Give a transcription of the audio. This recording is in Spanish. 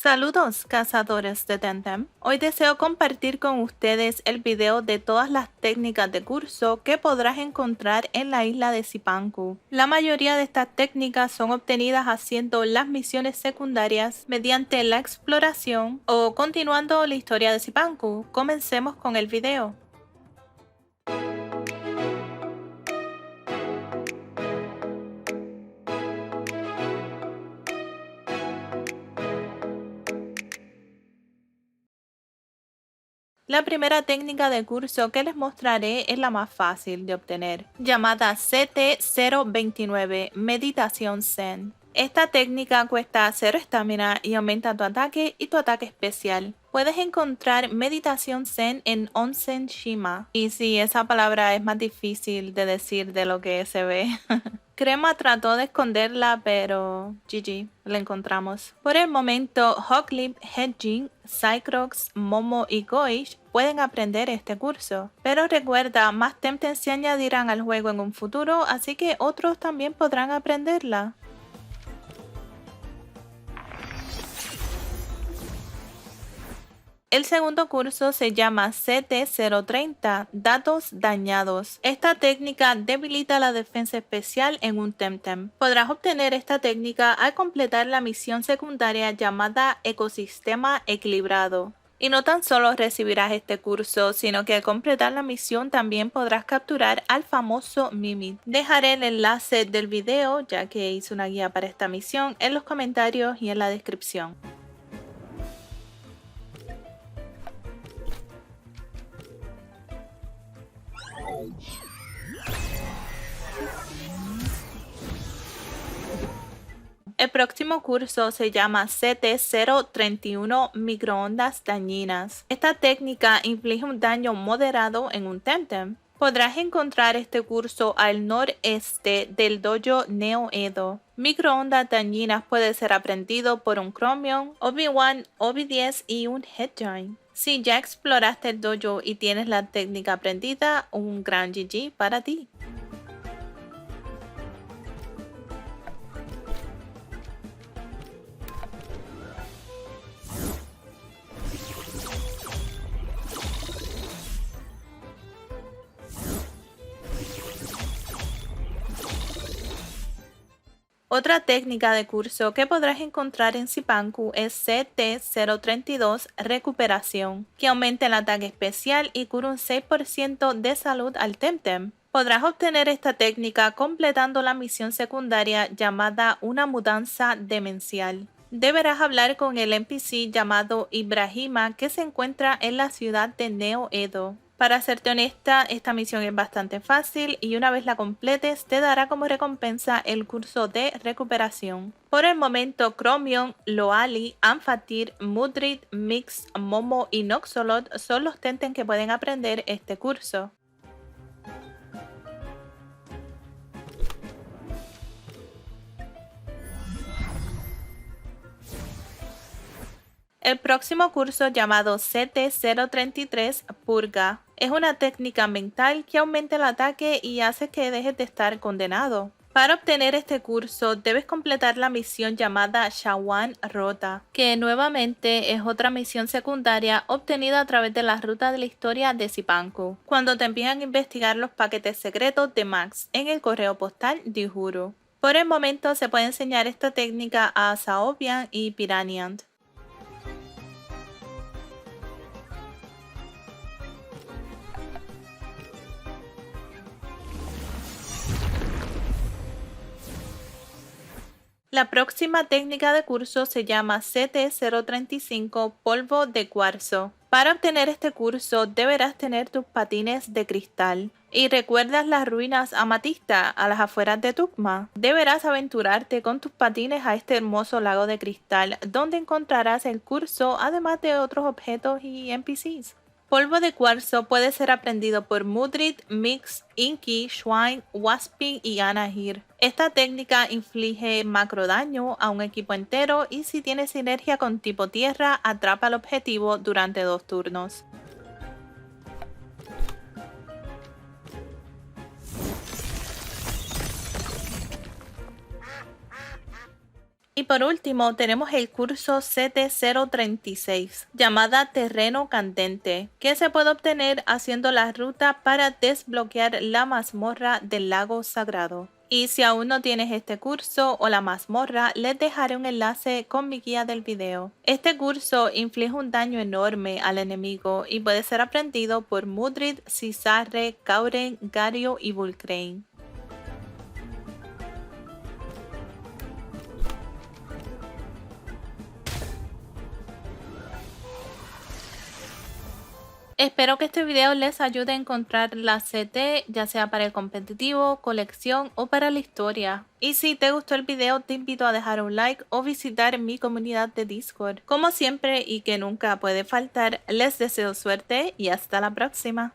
Saludos cazadores de Temtem. Hoy deseo compartir con ustedes el video de todas las técnicas de curso que podrás encontrar en la isla de Zipangu. La mayoría de estas técnicas son obtenidas haciendo las misiones secundarias mediante la exploración o continuando la historia de Zipangu. Comencemos con el video. La primera técnica de curso que les mostraré es la más fácil de obtener, llamada CT029 Meditación Zen. Esta técnica cuesta 0 estamina y aumenta tu ataque y tu ataque especial. Puedes encontrar Meditación Zen en Onsen Shima. Y sí, esa palabra es más difícil de decir de lo que se ve. Crema trató de esconderla, pero GG, la encontramos. Por el momento, Hawklip, Hedging, Cycrox, Momo y Goish pueden aprender este curso. Pero recuerda, más Temtem se añadirán al juego en un futuro, así que otros también podrán aprenderla. El segundo curso se llama CT030, Datos Dañados. Esta técnica debilita la defensa especial en un Temtem. Podrás obtener esta técnica al completar la misión secundaria llamada Ecosistema Equilibrado. Y no tan solo recibirás este curso, sino que al completar la misión también podrás capturar al famoso Mimit. Dejaré el enlace del video, ya que hice una guía para esta misión, en los comentarios y en la descripción. El próximo curso se llama CT031 Microondas Dañinas. Esta técnica inflige un daño moderado en un Temtem. Podrás encontrar este curso al noreste del dojo Neo Edo. Microondas dañinas puede ser aprendido por un Chromium, Obi-Wan, Obi-10 y un Hedgehog. Si ya exploraste el dojo y tienes la técnica aprendida, un gran GG para ti. Otra técnica de curso que podrás encontrar en Zipangu es CT032 Recuperación, que aumenta el ataque especial y cura un 6% de salud al Temtem. Podrás obtener esta técnica completando la misión secundaria llamada Una Mudanza Demencial. Deberás hablar con el NPC llamado Ibrahima que se encuentra en la ciudad de Neo Edo. Para serte honesta, esta misión es bastante fácil y una vez la completes te dará como recompensa el curso de recuperación. Por el momento, Chromium, Loali, Amphatir, Mudrid, Mix, Momo y Noxolot son los Temtem que pueden aprender este curso. El próximo curso, llamado CT033 Purga, es una técnica mental que aumenta el ataque y hace que dejes de estar condenado. Para obtener este curso debes completar la misión llamada Shawan Rota, que nuevamente es otra misión secundaria obtenida a través de la ruta de la historia de Zipangu, cuando te envían a investigar los paquetes secretos de Max en el correo postal de Uhuru. Por el momento se puede enseñar esta técnica a Saobian y Piraniant. La próxima técnica de curso se llama CT035 Polvo de Cuarzo. Para obtener este curso deberás tener tus patines de cristal. ¿Y recuerdas las ruinas Amatista a las afueras de Tukma? Deberás aventurarte con tus patines a este hermoso lago de cristal, donde encontrarás el curso además de otros objetos y NPCs. Polvo de cuarzo puede ser aprendido por Mudrid, Mix, Inky, Schwein, Waspin y Anahir. Esta técnica inflige macro daño a un equipo entero y si tiene sinergia con tipo tierra, atrapa al objetivo durante 2 turnos. Y por último, tenemos el curso CT036, llamada Terreno Candente, que se puede obtener haciendo la ruta para desbloquear la mazmorra del lago sagrado. Y si aún no tienes este curso o la mazmorra, les dejaré un enlace con mi guía del video. Este curso inflige un daño enorme al enemigo y puede ser aprendido por Mudrid, Cizarre, Kauren, Gario y Vulcrane. Espero que este video les ayude a encontrar la CT, ya sea para el competitivo, colección o para la historia. Y si te gustó el video, te invito a dejar un like o visitar mi comunidad de Discord. Como siempre y que nunca puede faltar, les deseo suerte y hasta la próxima.